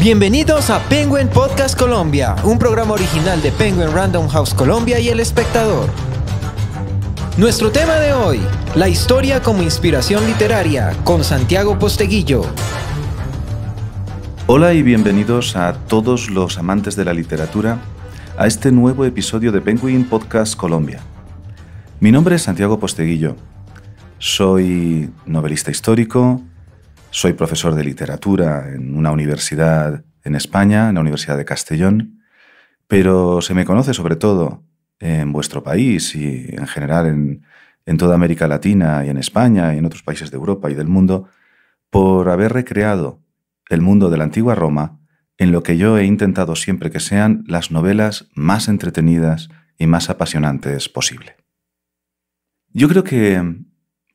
Bienvenidos a Penguin Podcast Colombia, un programa original de Penguin Random House Colombia y El Espectador. Nuestro tema de hoy, la historia como inspiración literaria, con Santiago Posteguillo. Hola y bienvenidos a todos los amantes de la literatura a este nuevo episodio de Penguin Podcast Colombia. Mi nombre es Santiago Posteguillo. Soy novelista histórico, soy profesor de literatura en una universidad en España, en la Universidad de Castellón, pero se me conoce sobre todo en vuestro país y en general en toda América Latina y en España y en otros países de Europa y del mundo por haber recreado el mundo de la antigua Roma en lo que yo he intentado siempre que sean las novelas más entretenidas y más apasionantes posible. Yo creo que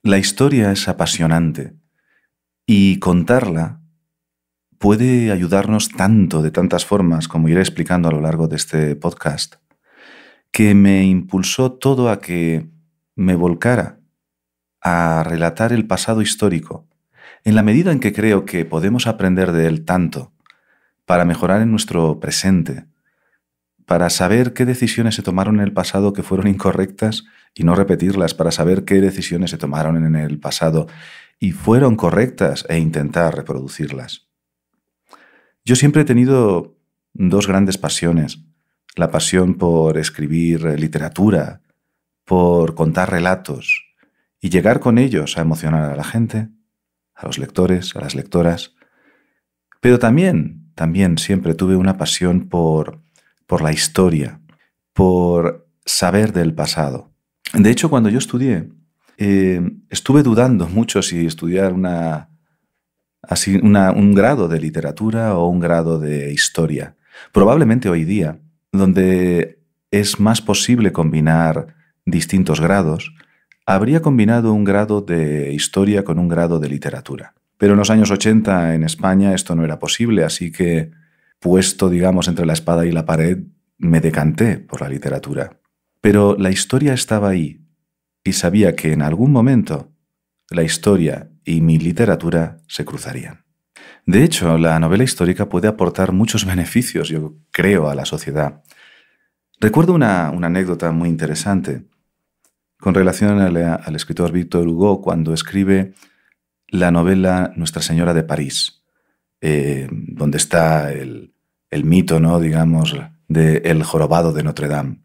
la historia es apasionante y contarla puede ayudarnos tanto de tantas formas, como iré explicando a lo largo de este podcast, que me impulsó todo a que me volcara a relatar el pasado histórico, en la medida en que creo que podemos aprender de él tanto para mejorar en nuestro presente, para saber qué decisiones se tomaron en el pasado que fueron incorrectas y no repetirlas, para saber qué decisiones se tomaron en el pasado y fueron correctas e intentar reproducirlas. Yo siempre he tenido dos grandes pasiones: la pasión por escribir literatura, por contar relatos y llegar con ellos a emocionar a la gente, a los lectores, a las lectoras. Pero también siempre tuve una pasión por la historia, por saber del pasado. De hecho, cuando yo estudié, estuve dudando mucho si estudiar un grado de literatura o un grado de historia. Probablemente hoy día, donde es más posible combinar distintos grados, habría combinado un grado de historia con un grado de literatura. Pero en los años 80 en España esto no era posible, así que, puesto, digamos, entre la espada y la pared, me decanté por la literatura. Pero la historia estaba ahí y sabía que en algún momento la historia y mi literatura se cruzarían. De hecho, la novela histórica puede aportar muchos beneficios, yo creo, a la sociedad. Recuerdo una anécdota muy interesante con relación al escritor Victor Hugo cuando escribe la novela Nuestra Señora de París, donde está el mito, ¿no?, digamos, de El jorobado de Notre Dame.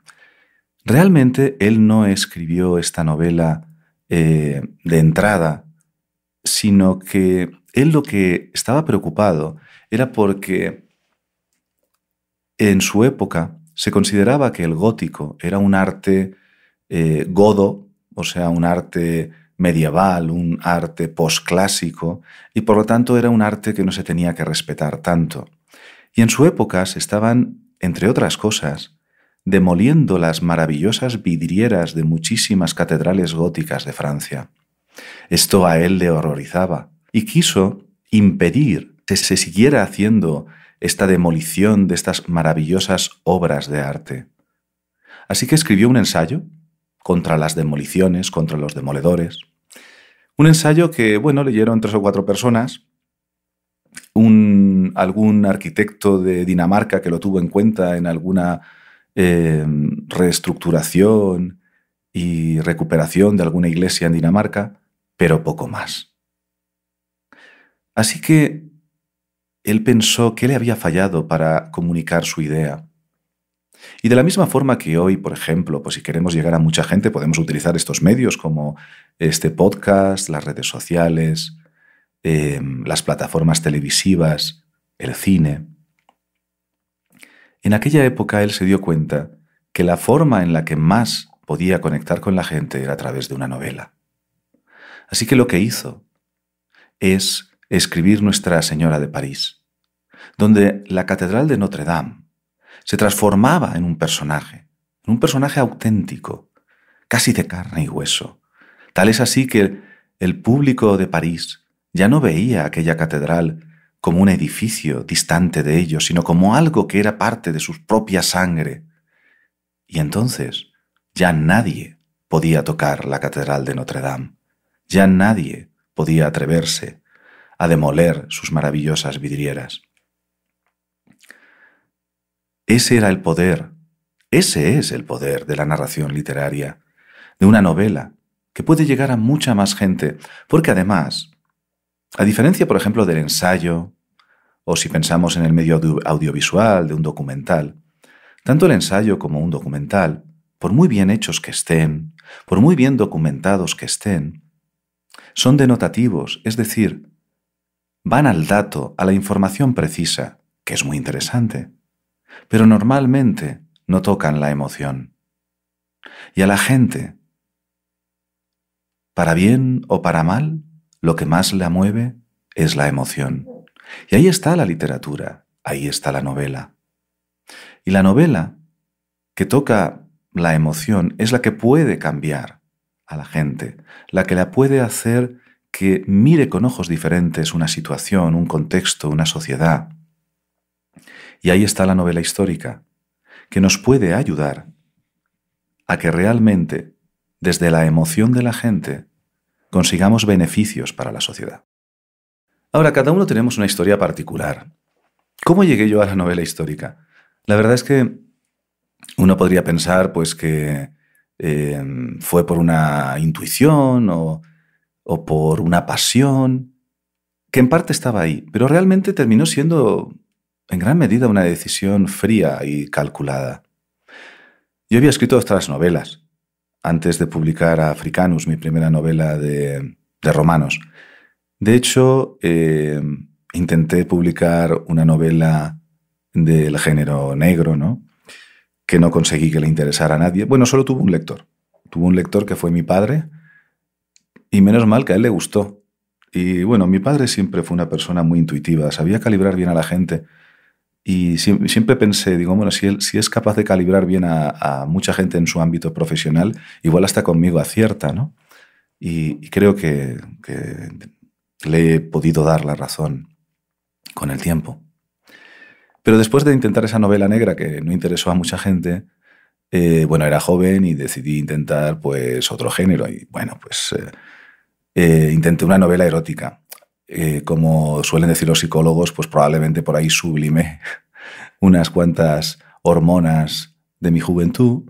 Realmente él no escribió esta novela de entrada, sino que él lo que estaba preocupado era porque en su época se consideraba que el gótico era un arte godo, o sea, un arte medieval, un arte posclásico, y por lo tanto era un arte que no se tenía que respetar tanto. Y en su época se estaban, entre otras cosas, demoliendo las maravillosas vidrieras de muchísimas catedrales góticas de Francia. Esto a él le horrorizaba y quiso impedir que se siguiera haciendo esta demolición de estas maravillosas obras de arte. Así que escribió un ensayo contra las demoliciones, contra los demoledores. Un ensayo que, leyeron 3 o 4 personas, algún arquitecto de Dinamarca que lo tuvo en cuenta en alguna reestructuración y recuperación de alguna iglesia en Dinamarca, pero poco más. Así que él pensó qué le había fallado para comunicar su idea. Y de la misma forma que hoy, por ejemplo, pues si queremos llegar a mucha gente, podemos utilizar estos medios como este podcast, las redes sociales, las plataformas televisivas, el cine. En aquella época él se dio cuenta que la forma en la que más podía conectar con la gente era a través de una novela. Así que lo que hizo es escribir Nuestra Señora de París, donde la Catedral de Notre Dame se transformaba en un personaje auténtico, casi de carne y hueso. Tal es así que el público de París ya no veía aquella catedral como un edificio distante de ellos, sino como algo que era parte de su propia sangre. Y entonces ya nadie podía tocar la Catedral de Notre Dame, ya nadie podía atreverse a demoler sus maravillosas vidrieras. Ese era el poder, ese es el poder de la narración literaria, de una novela, que puede llegar a mucha más gente, porque además, a diferencia, por ejemplo, del ensayo, o si pensamos en el medio audiovisual de un documental, tanto el ensayo como un documental, por muy bien hechos que estén, por muy bien documentados que estén, son denotativos, es decir, van al dato, a la información precisa, que es muy interesante, pero normalmente no tocan la emoción. Y a la gente, para bien o para mal, lo que más la mueve es la emoción. Y ahí está la literatura, ahí está la novela. Y la novela que toca la emoción es la que puede cambiar a la gente, la que la puede hacer que mire con ojos diferentes una situación, un contexto, una sociedad. Y ahí está la novela histórica, que nos puede ayudar a que realmente, desde la emoción de la gente, consigamos beneficios para la sociedad. Ahora, cada uno tenemos una historia particular. ¿Cómo llegué yo a la novela histórica? La verdad es que uno podría pensar pues, que fue por una intuición o por una pasión, que en parte estaba ahí, pero realmente terminó siendo en gran medida una decisión fría y calculada. Yo había escrito otras novelas antes de publicar Africanus, mi primera novela de romanos. De hecho, intenté publicar una novela del género negro, ¿no? Que no conseguí que le interesara a nadie. Bueno, solo tuvo un lector. Tuvo un lector que fue mi padre, y menos mal que a él le gustó. Y bueno, mi padre siempre fue una persona muy intuitiva, sabía calibrar bien a la gente. Y siempre pensé, digo, bueno, si es capaz de calibrar bien a mucha gente en su ámbito profesional, igual hasta conmigo acierta, ¿no? Y creo que le he podido dar la razón con el tiempo. Pero después de intentar esa novela negra que no interesó a mucha gente, bueno, era joven y decidí intentar pues otro género. Y bueno, pues intenté una novela erótica. Como suelen decir los psicólogos, pues probablemente por ahí sublimé unas cuantas hormonas de mi juventud,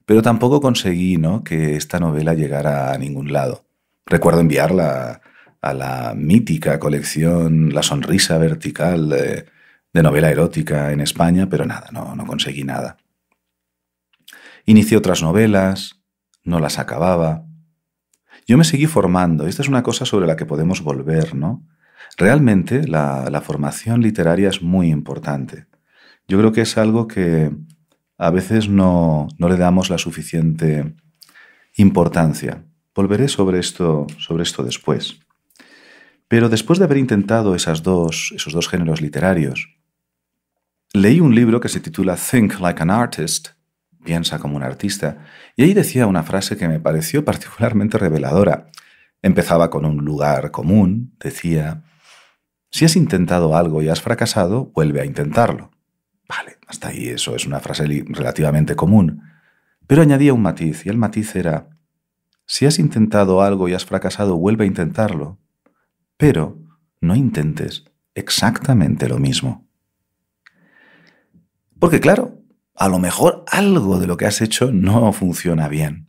pero tampoco conseguí, ¿no?, que esta novela llegara a ningún lado. Recuerdo enviarla a la mítica colección La Sonrisa Vertical de novela erótica en España, pero nada, no conseguí nada. Inicié otras novelas, no las acababa. Yo me seguí formando. Esta es una cosa sobre la que podemos volver, ¿no? Realmente la formación literaria es muy importante. Yo creo que es algo que a veces no le damos la suficiente importancia. Volveré sobre esto después. Pero después de haber intentado esos dos géneros literarios, leí un libro que se titula Think Like an Artist, piensa como un artista, y ahí decía una frase que me pareció particularmente reveladora. Empezaba con un lugar común, decía: si has intentado algo y has fracasado, vuelve a intentarlo. Vale, hasta ahí eso es una frase relativamente común, pero añadía un matiz, y el matiz era: si has intentado algo y has fracasado, vuelve a intentarlo, pero no intentes exactamente lo mismo. Porque claro, a lo mejor algo de lo que has hecho no funciona bien.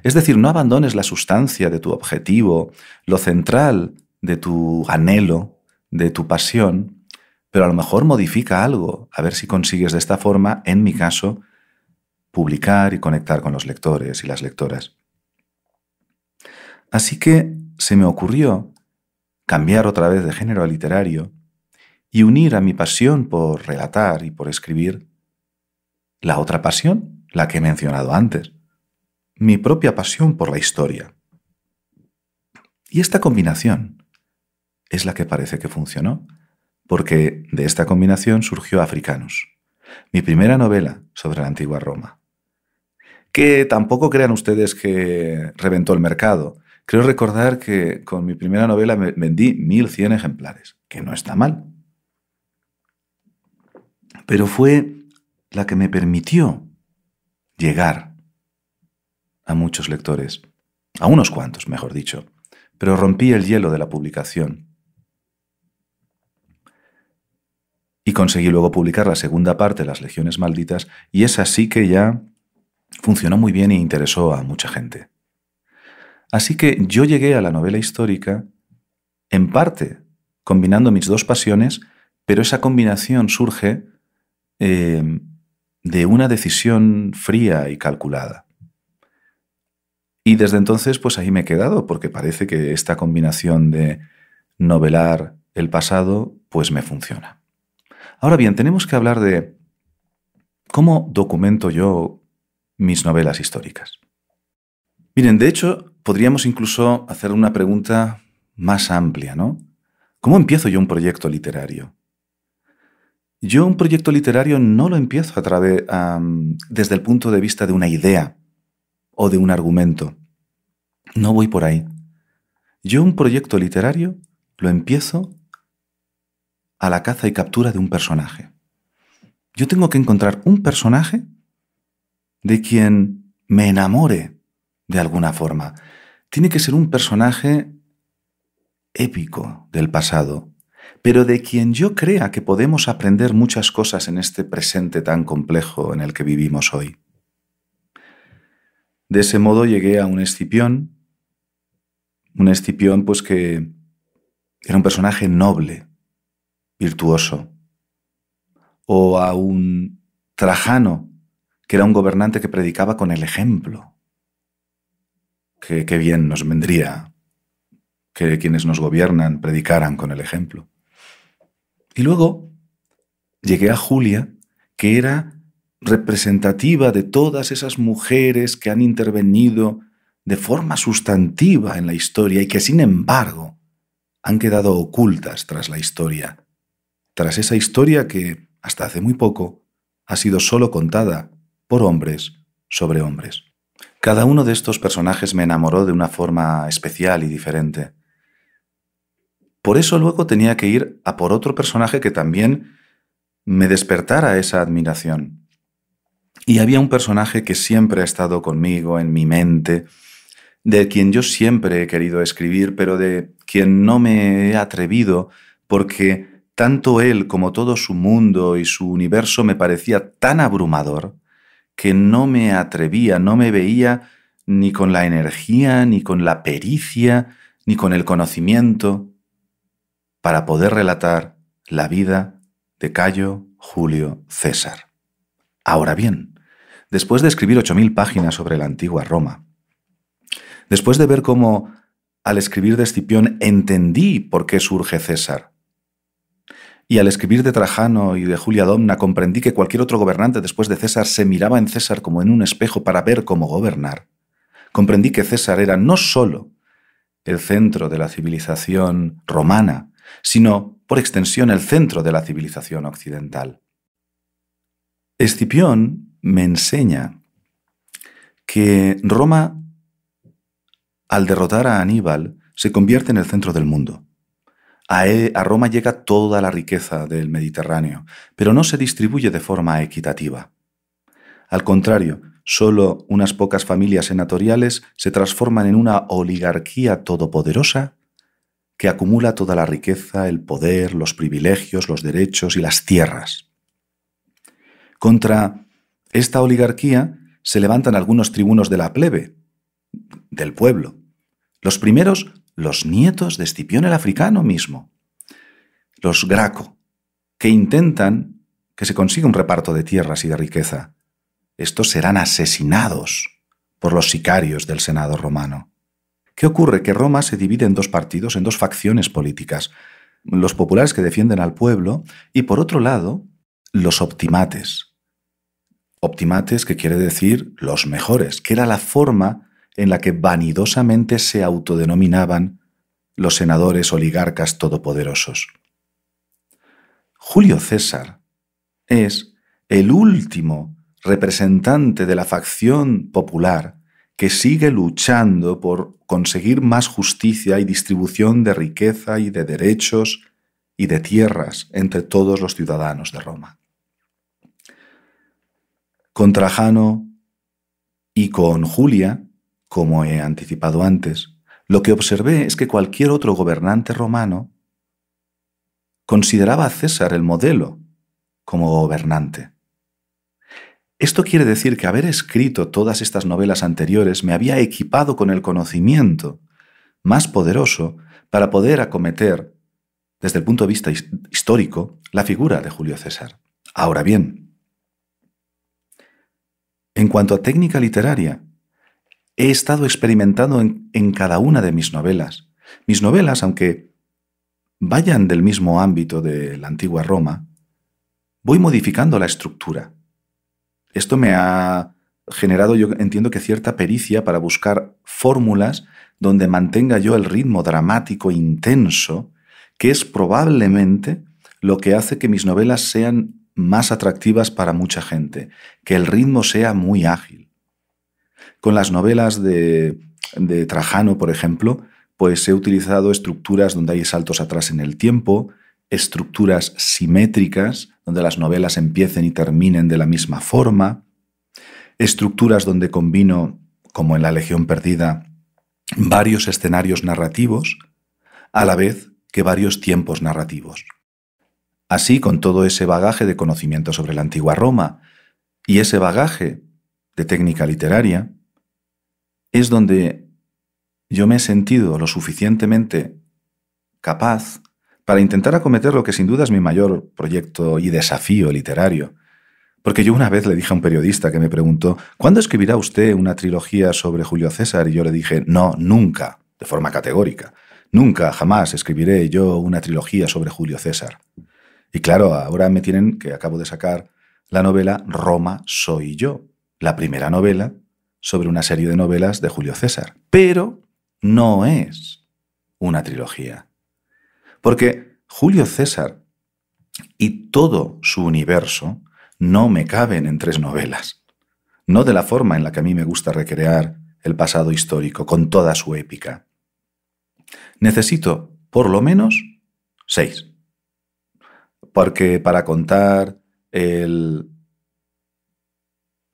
Es decir, no abandones la sustancia de tu objetivo, lo central de tu anhelo, de tu pasión, pero a lo mejor modifica algo, a ver si consigues de esta forma, en mi caso, publicar y conectar con los lectores y las lectoras. Así que se me ocurrió cambiar otra vez de género literario y unir a mi pasión por relatar y por escribir la otra pasión, la que he mencionado antes, mi propia pasión por la historia. Y esta combinación es la que parece que funcionó, porque de esta combinación surgió Africanus, mi primera novela sobre la antigua Roma, que tampoco crean ustedes que reventó el mercado. Creo recordar que con mi primera novela vendí 1.100 ejemplares, que no está mal. Pero fue la que me permitió llegar a muchos lectores, a unos cuantos, mejor dicho, pero rompí el hielo de la publicación. y conseguí luego publicar la segunda parte, Las Legiones Malditas, y esa sí que ya funcionó muy bien e interesó a mucha gente. Así que yo llegué a la novela histórica, en parte, combinando mis dos pasiones, pero esa combinación surge de una decisión fría y calculada. Y desde entonces, pues ahí me he quedado, porque parece que esta combinación de novelar el pasado, pues me funciona. Ahora bien, tenemos que hablar de cómo documento yo mis novelas históricas. Miren, de hecho, podríamos incluso hacer una pregunta más amplia, ¿no? ¿Cómo empiezo yo un proyecto literario? Yo un proyecto literario no lo empiezo desde el punto de vista de una idea o de un argumento. No voy por ahí. Yo un proyecto literario lo empiezo a la caza y captura de un personaje. Yo tengo que encontrar un personaje de quien me enamore de alguna forma. Tiene que ser un personaje épico del pasado, pero de quien yo crea que podemos aprender muchas cosas en este presente tan complejo en el que vivimos hoy. De ese modo llegué a un Escipión pues que era un personaje noble, virtuoso, o a un Trajano, que era un gobernante que predicaba con el ejemplo. Qué bien nos vendría que quienes nos gobiernan predicaran con el ejemplo. Y luego llegué a Julia, que era representativa de todas esas mujeres que han intervenido de forma sustantiva en la historia y que, sin embargo, han quedado ocultas tras la historia, tras esa historia que, hasta hace muy poco, ha sido solo contada por hombres sobre hombres. Cada uno de estos personajes me enamoró de una forma especial y diferente. Por eso luego tenía que ir a por otro personaje que también me despertara esa admiración. Y había un personaje que siempre ha estado conmigo en mi mente, de quien yo siempre he querido escribir, pero de quien no me he atrevido porque tanto él como todo su mundo y su universo me parecía tan abrumador que no me atrevía, no me veía ni con la energía, ni con la pericia, ni con el conocimiento para poder relatar la vida de Cayo Julio César. Ahora bien, después de escribir 8.000 páginas sobre la antigua Roma, después de ver cómo al escribir de Escipión entendí por qué surge César, y al escribir de Trajano y de Julia Domna comprendí que cualquier otro gobernante después de César se miraba en César como en un espejo para ver cómo gobernar, comprendí que César era no solo el centro de la civilización romana, sino, por extensión, el centro de la civilización occidental. Escipión me enseña que Roma, al derrotar a Aníbal, se convierte en el centro del mundo. A Roma llega toda la riqueza del Mediterráneo, pero no se distribuye de forma equitativa. Al contrario, solo unas pocas familias senatoriales se transforman en una oligarquía todopoderosa que acumula toda la riqueza, el poder, los privilegios, los derechos y las tierras. Contra esta oligarquía se levantan algunos tribunos de la plebe, del pueblo. Los primeros, los nietos de Escipión el africano mismo, los Graco, que intentan que se consiga un reparto de tierras y de riqueza. Estos serán asesinados por los sicarios del Senado romano. ¿Qué ocurre? Que Roma se divide en dos partidos, en dos facciones políticas. Los populares que defienden al pueblo y, por otro lado, los optimates. Optimates, que quiere decir los mejores, que era la forma en la que vanidosamente se autodenominaban los senadores oligarcas todopoderosos. Julio César es el último representante de la facción popular que sigue luchando por conseguir más justicia y distribución de riqueza y de derechos y de tierras entre todos los ciudadanos de Roma. Con Trajano y con Julia, como he anticipado antes, lo que observé es que cualquier otro gobernante romano consideraba a César el modelo como gobernante. Esto quiere decir que haber escrito todas estas novelas anteriores me había equipado con el conocimiento más poderoso para poder acometer, desde el punto de vista histórico, la figura de Julio César. Ahora bien, en cuanto a técnica literaria, he estado experimentando en cada una de mis novelas. Mis novelas, aunque vayan del mismo ámbito de la antigua Roma, voy modificando la estructura. Esto me ha generado, yo entiendo que cierta pericia para buscar fórmulas donde mantenga yo el ritmo dramático intenso, que es probablemente lo que hace que mis novelas sean más atractivas para mucha gente, que el ritmo sea muy ágil. Con las novelas de Trajano, por ejemplo, pues he utilizado estructuras donde hay saltos atrás en el tiempo, estructuras simétricas, donde las novelas empiecen y terminen de la misma forma, estructuras donde combino, como en La Legión Perdida, varios escenarios narrativos, a la vez que varios tiempos narrativos. Así, con todo ese bagaje de conocimiento sobre la antigua Roma y ese bagaje de técnica literaria, es donde yo me he sentido lo suficientemente capaz para intentar acometer lo que sin duda es mi mayor proyecto y desafío literario. Porque yo una vez le dije a un periodista que me preguntó ¿cuándo escribirá usted una trilogía sobre Julio César? Y yo le dije no, nunca, de forma categórica. Nunca, jamás escribiré yo una trilogía sobre Julio César. Y claro, ahora me tienen que acabo de sacar la novela Roma soy yo, la primera novela sobre una serie de novelas de Julio César. Pero no es una trilogía. Porque Julio César y todo su universo no me caben en 3 novelas. No de la forma en la que a mí me gusta recrear el pasado histórico, con toda su épica. Necesito, por lo menos, 6. Porque para contar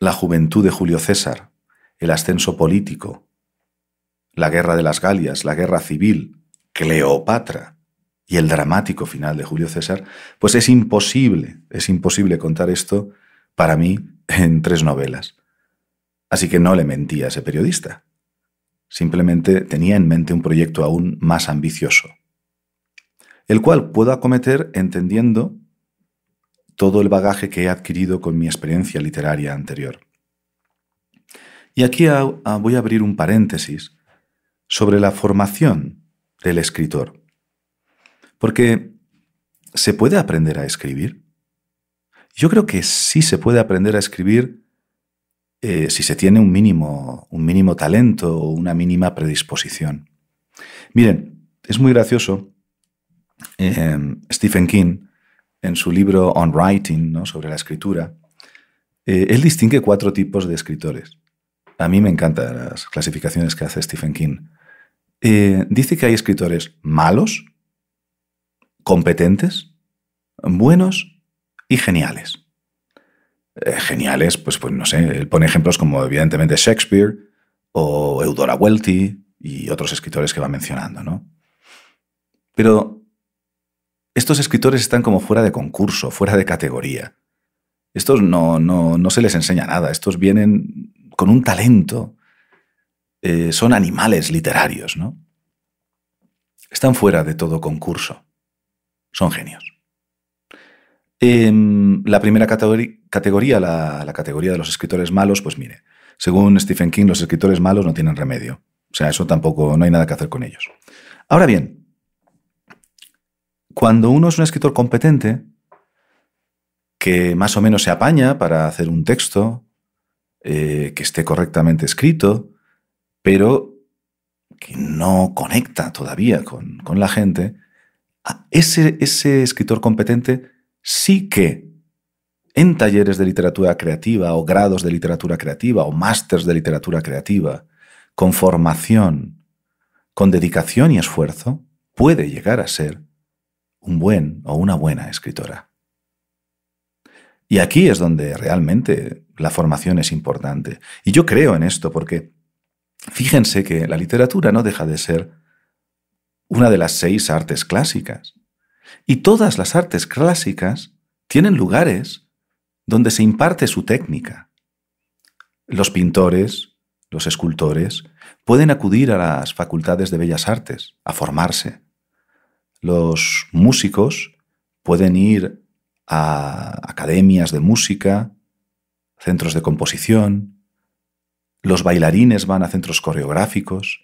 la juventud de Julio César, el ascenso político, la guerra de las Galias, la guerra civil, Cleopatra y el dramático final de Julio César, pues es imposible contar esto para mí en 3 novelas. Así que no le mentí a ese periodista. Simplemente tenía en mente un proyecto aún más ambicioso, el cual puedo acometer entendiendo todo el bagaje que he adquirido con mi experiencia literaria anterior. Y aquí voy a abrir un paréntesis sobre la formación del escritor. Porque ¿se puede aprender a escribir? Yo creo que sí se puede aprender a escribir si se tiene un mínimo talento o una mínima predisposición. Miren, es muy gracioso. Stephen King, en su libro On Writing, ¿no?, sobre la escritura, él distingue 4 tipos de escritores. A mí me encantan las clasificaciones que hace Stephen King. Dice que hay escritores malos, competentes, buenos y geniales. Geniales, pues no sé, él pone ejemplos como evidentemente Shakespeare o Eudora Welty y otros escritores que va mencionando, ¿no? Pero estos escritores están como fuera de concurso, fuera de categoría. Estos no se les enseña nada, estos vienen con un talento, son animales literarios, ¿no? Están fuera de todo concurso, son genios. La primera categoría, la categoría de los escritores malos, pues mire, según Stephen King, los escritores malos no tienen remedio. O sea, eso tampoco, no hay nada que hacer con ellos. Ahora bien, cuando uno es un escritor competente, que más o menos se apaña para hacer un texto, que esté correctamente escrito, pero que no conecta todavía con la gente, ese escritor competente sí que en talleres de literatura creativa o grados de literatura creativa o másters de literatura creativa, con formación, con dedicación y esfuerzo, puede llegar a ser un buen o una buena escritora. Y aquí es donde realmente la formación es importante. Y yo creo en esto porque fíjense que la literatura no deja de ser una de las 6 artes clásicas. Y todas las artes clásicas tienen lugares donde se imparte su técnica. Los pintores, los escultores, pueden acudir a las facultades de Bellas Artes a formarse. Los músicos pueden ir a academias de música, centros de composición. Los bailarines van a centros coreográficos.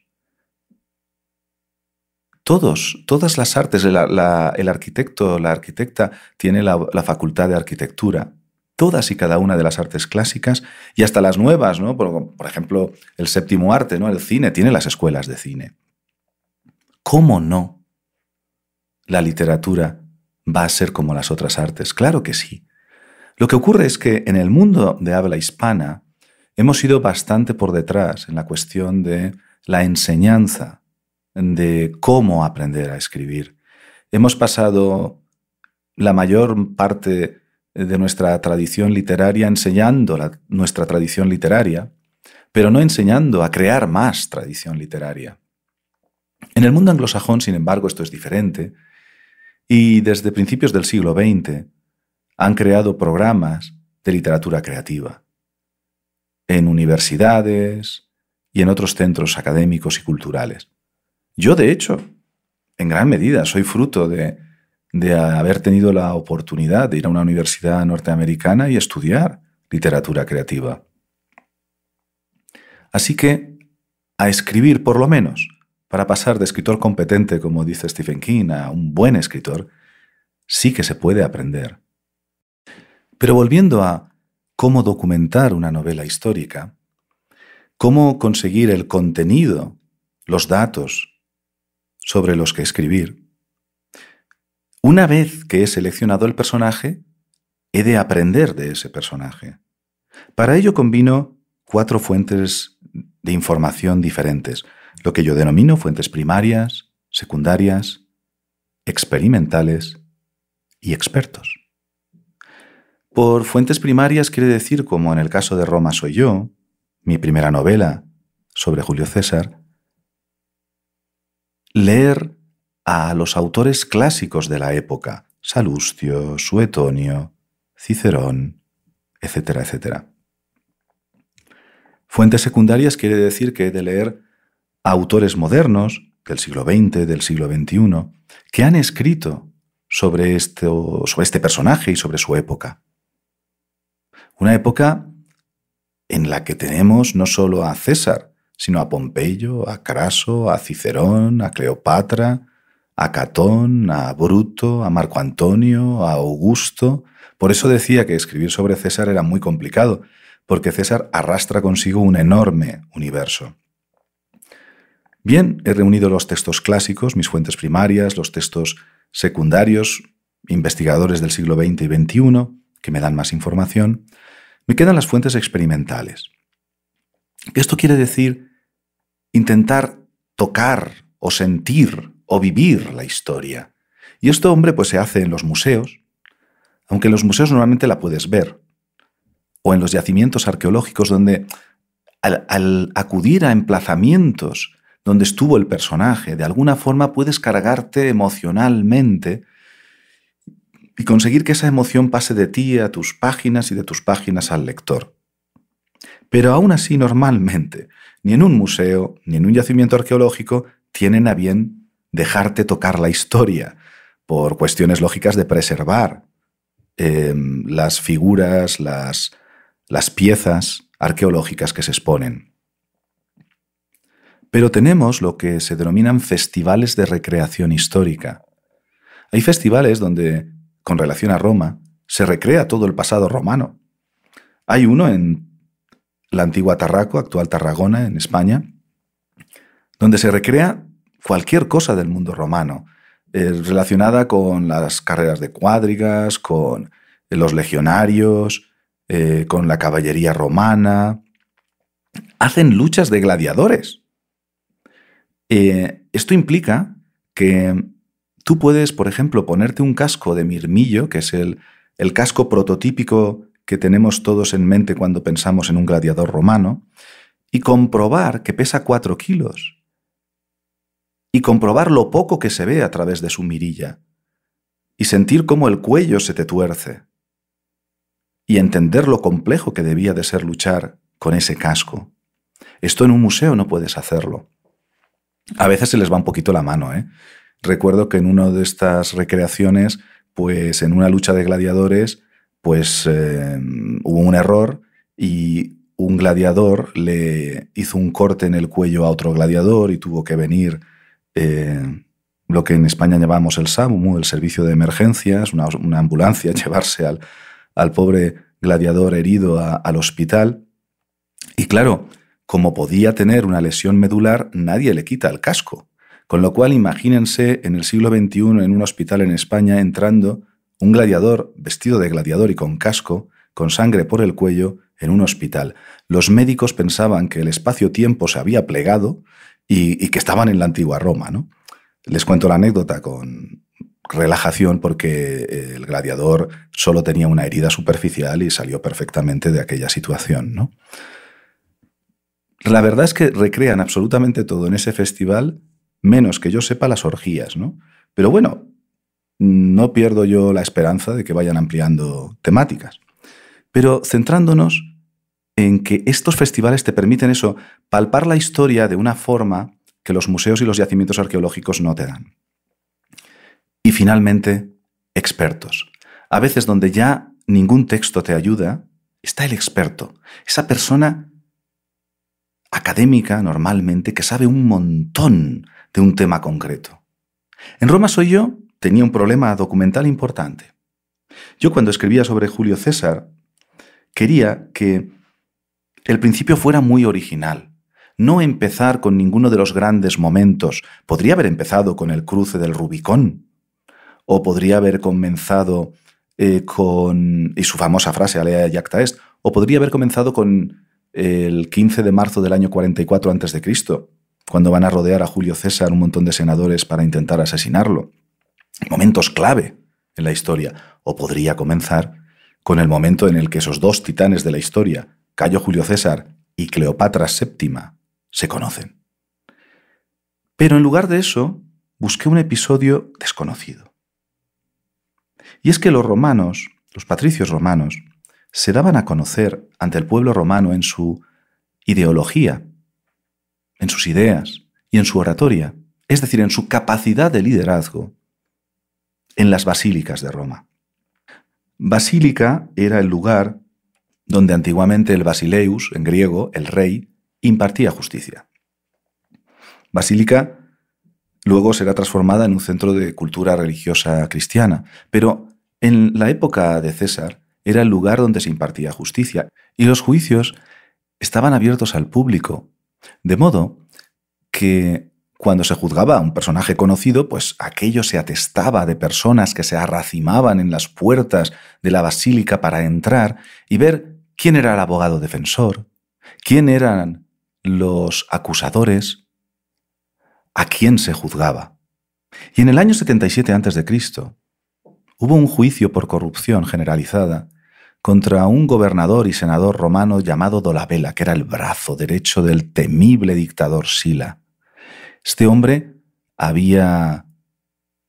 Todas las artes, el arquitecto, la arquitecta tiene la facultad de arquitectura. Todas y cada una de las artes clásicas y hasta las nuevas, ¿no? Por ejemplo, el séptimo arte, ¿no? El cine tiene las escuelas de cine. ¿Cómo no? La literatura va a ser como las otras artes. Claro que sí. Lo que ocurre es que en el mundo de habla hispana hemos ido bastante por detrás en la cuestión de la enseñanza, de cómo aprender a escribir. Hemos pasado la mayor parte de nuestra tradición literaria enseñando nuestra tradición literaria, pero no enseñando a crear más tradición literaria. En el mundo anglosajón, sin embargo, esto es diferente, y desde principios del siglo XX han creado programas de literatura creativa en universidades y en otros centros académicos y culturales. Yo, de hecho, en gran medida soy fruto de haber tenido la oportunidad de ir a una universidad norteamericana y estudiar literatura creativa. Así que, a escribir por lo menos, para pasar de escritor competente, como dice Stephen King, a un buen escritor, sí que se puede aprender. Pero volviendo a cómo documentar una novela histórica, cómo conseguir el contenido, los datos sobre los que escribir, una vez que he seleccionado el personaje, he de aprender de ese personaje. Para ello combino 4 fuentes de información diferentes, lo que yo denomino fuentes primarias, secundarias, experimentales y expertos. Por fuentes primarias quiere decir, como en el caso de Roma soy yo, mi primera novela sobre Julio César, leer a los autores clásicos de la época, Salustio, Suetonio, Cicerón, etcétera, etcétera. Fuentes secundarias quiere decir que he de leer a autores modernos del siglo XX, del siglo XXI, que han escrito sobre este personaje y sobre su época. Una época en la que tenemos no solo a César, sino a Pompeyo, a Craso, a Cicerón, a Cleopatra, a Catón, a Bruto, a Marco Antonio, a Augusto. Por eso decía que escribir sobre César era muy complicado, porque César arrastra consigo un enorme universo. Bien, he reunido los textos clásicos, mis fuentes primarias, los textos secundarios, investigadores del siglo XX y XXI, que me dan más información. Me quedan las fuentes experimentales. Esto quiere decir intentar tocar o sentir o vivir la historia. Y esto, hombre, pues se hace en los museos, aunque en los museos normalmente la puedes ver, o en los yacimientos arqueológicos donde al acudir a emplazamientos donde estuvo el personaje, de alguna forma puedes cargarte emocionalmente y conseguir que esa emoción pase de ti a tus páginas y de tus páginas al lector. Pero aún así, normalmente, ni en un museo ni en un yacimiento arqueológico tienen a bien dejarte tocar la historia por cuestiones lógicas de preservar las figuras, las piezas arqueológicas que se exponen. Pero tenemos lo que se denominan festivales de recreación histórica. Hay festivales donde, con relación a Roma, se recrea todo el pasado romano. Hay uno en la antigua Tarraco, actual Tarragona, en España, donde se recrea cualquier cosa del mundo romano, relacionada con las carreras de cuadrigas, con los legionarios, con la caballería romana. Hacen luchas de gladiadores. Esto implica que tú puedes, por ejemplo, ponerte un casco de mirmillo, que es el casco prototípico que tenemos todos en mente cuando pensamos en un gladiador romano, y comprobar que pesa 4 kilos. Y comprobar lo poco que se ve a través de su mirilla. Y sentir cómo el cuello se te tuerce. y entender lo complejo que debía de ser luchar con ese casco. Esto en un museo no puedes hacerlo. A veces se les va un poquito la mano, ¿eh? Recuerdo que en una de estas recreaciones, pues en una lucha de gladiadores, pues hubo un error y un gladiador le hizo un corte en el cuello a otro gladiador y tuvo que venir lo que en España llamamos el SAMU, el servicio de emergencias, una ambulancia, llevarse al pobre gladiador herido al hospital. Y claro, como podía tener una lesión medular, nadie le quita el casco. Con lo cual, imagínense en el siglo XXI en un hospital en España entrando un gladiador vestido de gladiador y con casco, con sangre por el cuello, en un hospital. Los médicos pensaban que el espacio-tiempo se había plegado y que estaban en la antigua Roma, ¿no? Les cuento la anécdota con relajación porque el gladiador solo tenía una herida superficial y salió perfectamente de aquella situación, ¿no? La verdad es que recrean absolutamente todo en ese festival, menos que yo sepa las orgías, ¿no? Pero bueno, no pierdo yo la esperanza de que vayan ampliando temáticas. Pero centrándonos en que estos festivales te permiten eso, palpar la historia de una forma que los museos y los yacimientos arqueológicos no te dan. Y finalmente, expertos. A veces donde ya ningún texto te ayuda, está el experto, esa persona académica normalmente que sabe un montón de un tema concreto. En Roma Soy Yo tenía un problema documental importante. Yo cuando escribía sobre Julio César quería que el principio fuera muy original, no empezar con ninguno de los grandes momentos. Podría haber empezado con el cruce del Rubicón, o podría haber comenzado con, y su famosa frase, alea iacta est, o podría haber comenzado con el 15 de marzo del año 44 a.C., cuando van a rodear a Julio César un montón de senadores para intentar asesinarlo. Momentos clave en la historia. O podría comenzar con el momento en el que esos dos titanes de la historia, Cayo Julio César y Cleopatra VII, se conocen. Pero en lugar de eso, busqué un episodio desconocido. Y es que los romanos, los patricios romanos, se daban a conocer ante el pueblo romano en su ideología, en sus ideas y en su oratoria, es decir, en su capacidad de liderazgo, en las basílicas de Roma. Basílica era el lugar donde antiguamente el basileus, en griego, el rey, impartía justicia. Basílica luego será transformada en un centro de cultura religiosa cristiana, pero en la época de César era el lugar donde se impartía justicia y los juicios estaban abiertos al público, de modo que cuando se juzgaba a un personaje conocido, pues aquello se atestaba de personas que se arracimaban en las puertas de la basílica para entrar y ver quién era el abogado defensor, quién eran los acusadores, a quién se juzgaba. Y en el año 77 a.C., hubo un juicio por corrupción generalizada contra un gobernador y senador romano llamado Dolabella, que era el brazo derecho del temible dictador Sila. Este hombre había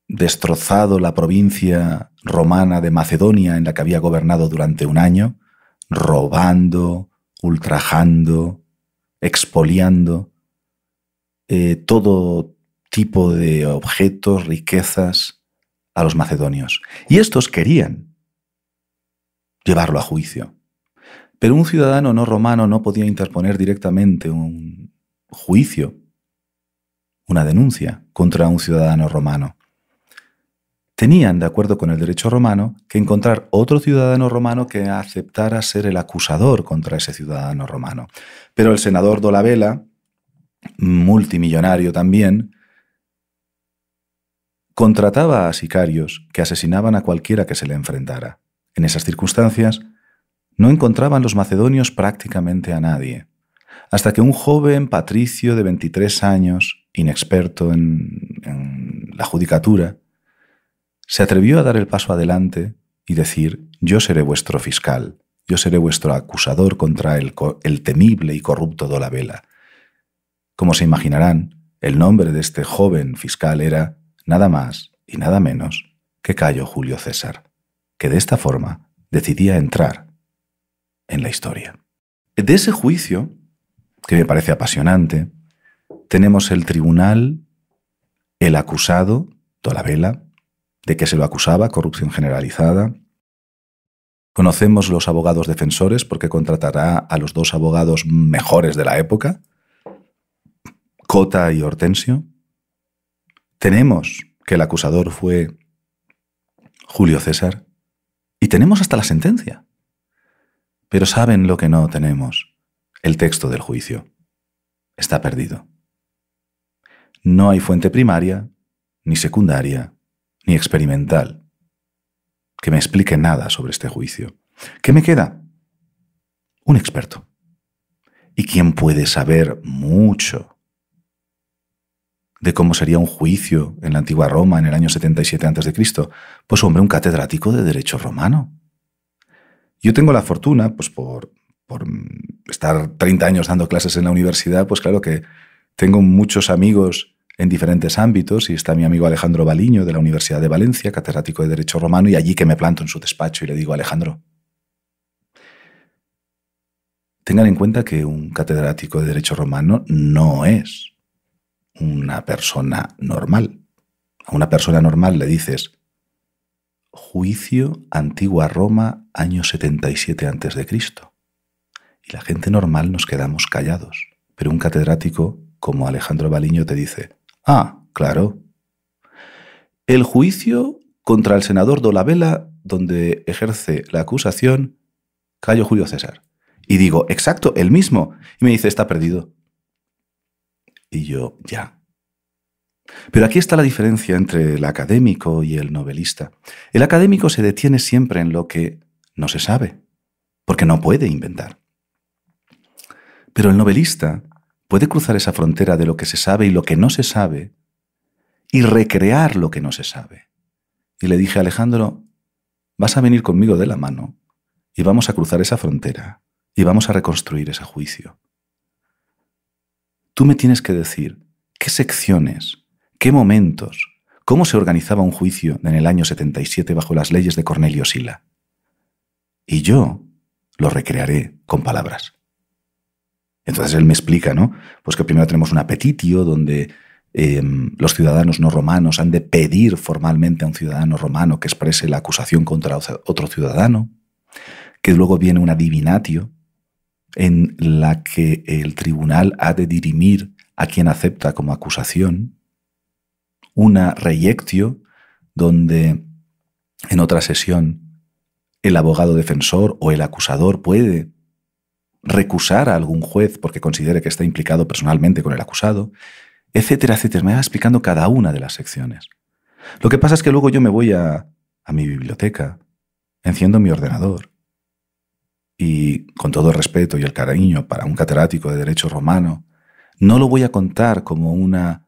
destrozado la provincia romana de Macedonia en la que había gobernado durante un año, robando, ultrajando, expoliando todo tipo de objetos, riquezas a los macedonios. Y estos querían llevarlo a juicio. Pero un ciudadano no romano no podía interponer directamente un juicio, una denuncia contra un ciudadano romano. Tenían, de acuerdo con el derecho romano, que encontrar otro ciudadano romano que aceptara ser el acusador contra ese ciudadano romano. Pero el senador Dolabella, multimillonario también, contrataba a sicarios que asesinaban a cualquiera que se le enfrentara. En esas circunstancias, no encontraban los macedonios prácticamente a nadie, hasta que un joven patricio de 23 años, inexperto en la judicatura, se atrevió a dar el paso adelante y decir: yo seré vuestro fiscal, yo seré vuestro acusador contra el temible y corrupto Dolabella. Como se imaginarán, el nombre de este joven fiscal era nada más y nada menos que Cayo Julio César, que de esta forma decidía entrar en la historia. De ese juicio, que me parece apasionante, tenemos el tribunal, el acusado, Dolabella, de que se lo acusaba, corrupción generalizada. Conocemos los abogados defensores porque contratará a los dos abogados mejores de la época, Cota y Hortensio. Tenemos que el acusador fue Julio César y tenemos hasta la sentencia. Pero ¿saben lo que no tenemos? El texto del juicio. Está perdido. No hay fuente primaria, ni secundaria, ni experimental que me explique nada sobre este juicio. ¿Qué me queda? Un experto. ¿Y quién puede saber mucho de cómo sería un juicio en la antigua Roma en el año 77 a.C.? Pues hombre, un catedrático de derecho romano. Yo tengo la fortuna, pues por estar 30 años dando clases en la universidad, pues claro que tengo muchos amigos en diferentes ámbitos, y está mi amigo Alejandro Baliño de la Universidad de Valencia, catedrático de Derecho Romano, y allí que me planto en su despacho y le digo: Alejandro, tengan en cuenta que un catedrático de Derecho Romano no es una persona normal. A una persona normal le dices: juicio, antigua Roma, año 77 a.C. Y la gente normal nos quedamos callados. Pero un catedrático como Alejandro Baliño te dice: ah, claro. El juicio contra el senador Dolabella, donde ejerce la acusación Cayo Julio César. Y digo: exacto, el mismo. Y me dice: está perdido. Y yo: ya. Pero aquí está la diferencia entre el académico y el novelista. El académico se detiene siempre en lo que no se sabe, porque no puede inventar. Pero el novelista puede cruzar esa frontera de lo que se sabe y lo que no se sabe y recrear lo que no se sabe. Y le dije: Alejandro, vas a venir conmigo de la mano y vamos a cruzar esa frontera y vamos a reconstruir ese juicio. Tú me tienes que decir qué secciones, qué momentos, cómo se organizaba un juicio en el año 77 bajo las leyes de Cornelio Sila. Y yo lo recrearé con palabras. Entonces él me explica, ¿no? Pues que primero tenemos una petitio donde los ciudadanos no romanos han de pedir formalmente a un ciudadano romano que exprese la acusación contra otro ciudadano, que luego viene una divinatio en la que el tribunal ha de dirimir a quien acepta como acusación, una reiectio donde en otra sesión el abogado defensor o el acusador puede recusar a algún juez porque considere que está implicado personalmente con el acusado, etcétera, etcétera. Me va explicando cada una de las secciones. Lo que pasa es que luego yo me voy a mi biblioteca, enciendo mi ordenador y, con todo el respeto y el cariño para un catedrático de Derecho Romano, no lo voy a contar como una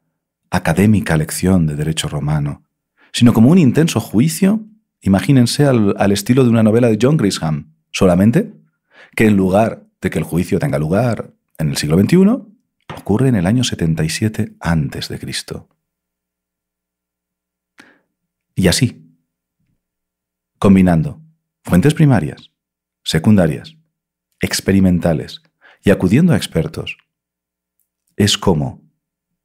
académica lección de Derecho Romano, sino como un intenso juicio, imagínense, al estilo de una novela de John Grisham, solamente que en lugar de que el juicio tenga lugar en el siglo XXI, ocurre en el año 77 a.C. Y así, combinando fuentes primarias, secundarias, experimentales y acudiendo a expertos, es como,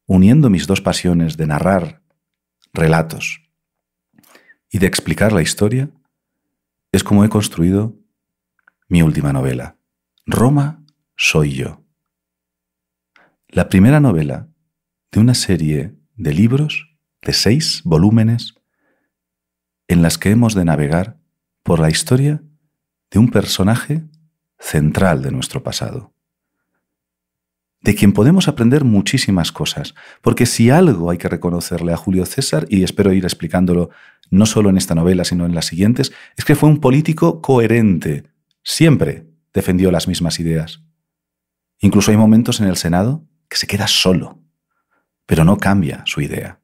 uniendo mis dos pasiones de narrar relatos y de explicar la historia, es como he construido mi última novela, Roma soy yo. La primera novela de una serie de libros de 6 volúmenes en las que hemos de navegar por la historia de un personaje central de nuestro pasado, de quien podemos aprender muchísimas cosas, porque si algo hay que reconocerle a Julio César, y espero ir explicándolo no solo en esta novela, sino en las siguientes, es que fue un político coherente, siempre defendió las mismas ideas. Incluso hay momentos en el Senado que se queda solo, pero no cambia su idea.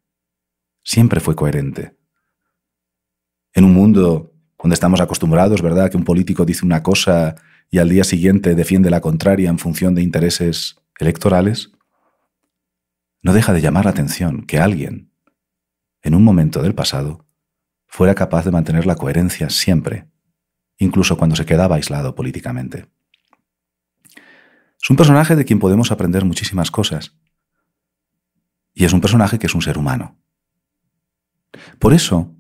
Siempre fue coherente. En un mundo donde estamos acostumbrados, ¿verdad?, que un político dice una cosa y al día siguiente defiende la contraria en función de intereses electorales, no deja de llamar la atención que alguien, en un momento del pasado, fuera capaz de mantener la coherencia siempre, incluso cuando se quedaba aislado políticamente. Es un personaje de quien podemos aprender muchísimas cosas. Y es un personaje que es un ser humano. Por eso,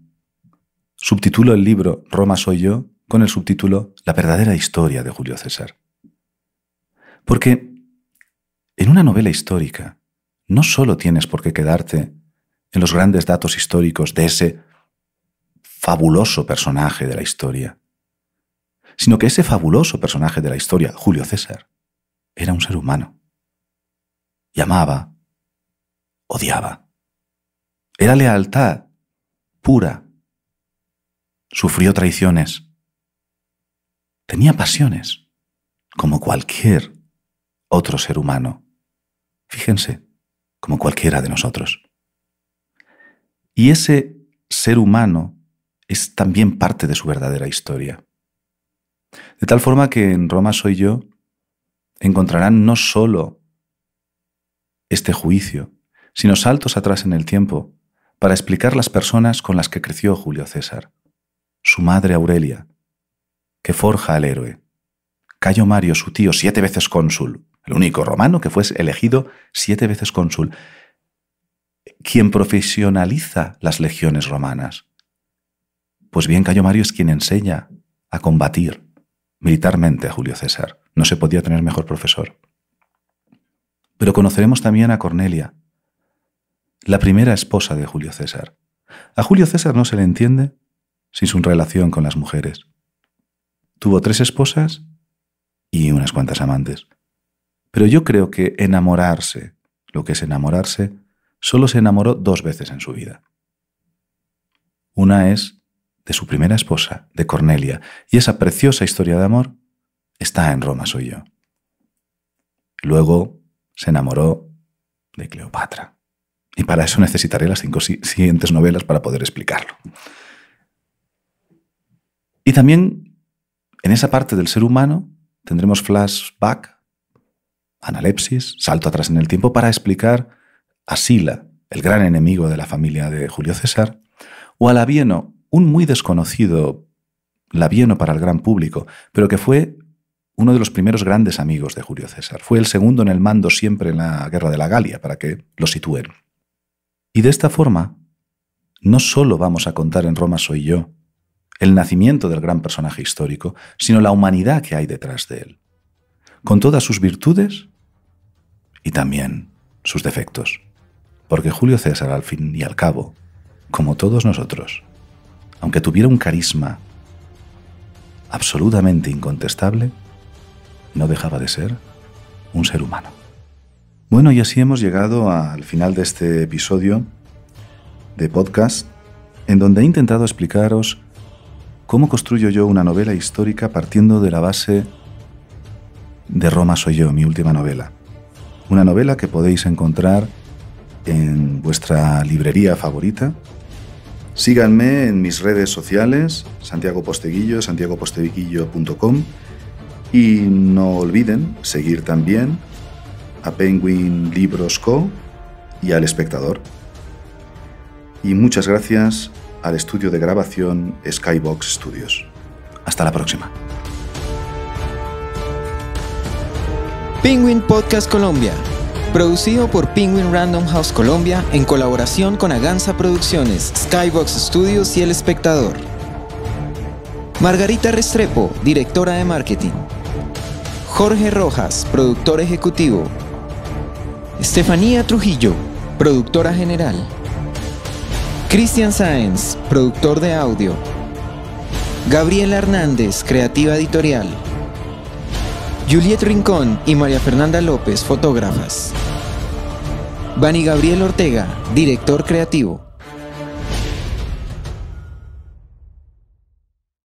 subtitulo el libro Roma soy yo con el subtítulo La verdadera historia de Julio César. Porque en una novela histórica no solo tienes por qué quedarte en los grandes datos históricos de ese fabuloso personaje de la historia, sino que ese fabuloso personaje de la historia, Julio César, era un ser humano. Y amaba, odiaba. Era lealtad pura. Sufrió traiciones. Tenía pasiones, como cualquier otro ser humano. Fíjense, como cualquiera de nosotros. Y ese ser humano es también parte de su verdadera historia. De tal forma que en Roma soy yo encontrarán no solo este juicio, sino saltos atrás en el tiempo para explicar las personas con las que creció Julio César. Su madre Aurelia, que forja al héroe. Cayo Mario, su tío, 7 veces cónsul, el único romano que fue elegido 7 veces cónsul, quien profesionaliza las legiones romanas. Pues bien, Cayo Mario es quien enseña a combatir militarmente a Julio César. No se podía tener mejor profesor. Pero conoceremos también a Cornelia, la primera esposa de Julio César. A Julio César no se le entiende sin su relación con las mujeres. Tuvo 3 esposas y unas cuantas amantes. Pero yo creo que enamorarse, lo que es enamorarse, solo se enamoró 2 veces en su vida. Una es de su primera esposa, de Cornelia, y esa preciosa historia de amor está en Roma soy yo. Luego se enamoró de Cleopatra. Y para eso necesitaré las 5 siguientes novelas para poder explicarlo. Y también en esa parte del ser humano tendremos flashback, analepsis, salto atrás en el tiempo para explicar a Sila, el gran enemigo de la familia de Julio César, o a Labieno, un muy desconocido Labieno para el gran público, pero que fue uno de los primeros grandes amigos de Julio César. Fue el segundo en el mando siempre en la guerra de la Galia, para que lo sitúen. Y de esta forma, no solo vamos a contar en Roma soy yo el nacimiento del gran personaje histórico, sino la humanidad que hay detrás de él, con todas sus virtudes y también sus defectos. Porque Julio César, al fin y al cabo, como todos nosotros, aunque tuviera un carisma absolutamente incontestable, no dejaba de ser un ser humano. Bueno, y así hemos llegado al final de este episodio de podcast, en donde he intentado explicaros cómo construyo yo una novela histórica partiendo de la base de Roma soy yo, mi última novela. Una novela que podéis encontrar en vuestra librería favorita. Síganme en mis redes sociales, Santiago Posteguillo, santiagoposteguillo.com, y no olviden seguir también a Penguin Libros Co. y al Espectador. Y muchas gracias al estudio de grabación Skybox Studios. Hasta la próxima. Penguin Podcast Colombia, producido por Penguin Random House Colombia en colaboración con Aganza Producciones, Skybox Studios y El Espectador. Margarita Restrepo, directora de marketing. Jorge Rojas, productor ejecutivo. Estefanía Trujillo, productora general. Cristian Sáenz, productor de audio. Gabriela Hernández, creativa editorial. Juliet Rincón y María Fernanda López, fotógrafas. Vani Gabriel Ortega, director creativo.